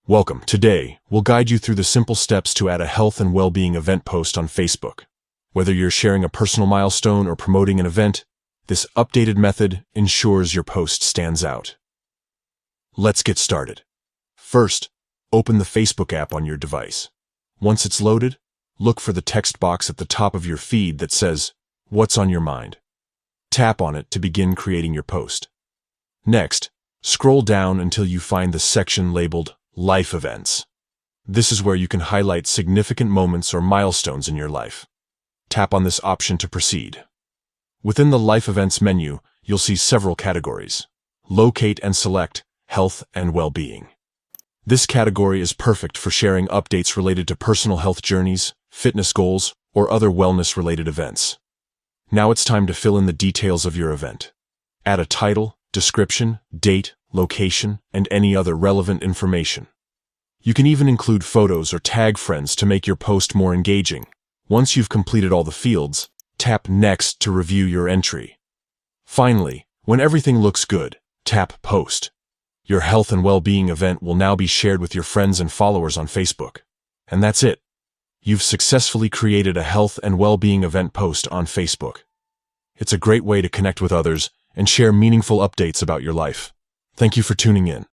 Welcome. Today, we'll guide you through the simple steps to add a health and well-being event post on Facebook. Whether you're sharing a personal milestone or promoting an event, this updated method ensures your post stands out. Let's get started. First, open the Facebook app on your device. Once it's loaded, look for the text box at the top of your feed that says, "What's on your mind?" Tap on it to begin creating your post. Next, scroll down until you find the section labeled Life Events. This is where you can highlight significant moments or milestones in your life. Tap on this option to proceed. Within the Life Events menu, you'll see several categories. Locate and select Health and Well-being. This category is perfect for sharing updates related to personal health journeys, fitness goals, or other wellness-related events. Now it's time to fill in the details of your event. Add a title, description, date, location, and any other relevant information. You can even include photos or tag friends to make your post more engaging. Once you've completed all the fields, tap Next to review your entry. Finally, when everything looks good, tap Post. Your health and well-being event will now be shared with your friends and followers on Facebook. And that's it. You've successfully created a health and well-being event post on Facebook. It's a great way to connect with others and share meaningful updates about your life. Thank you for tuning in.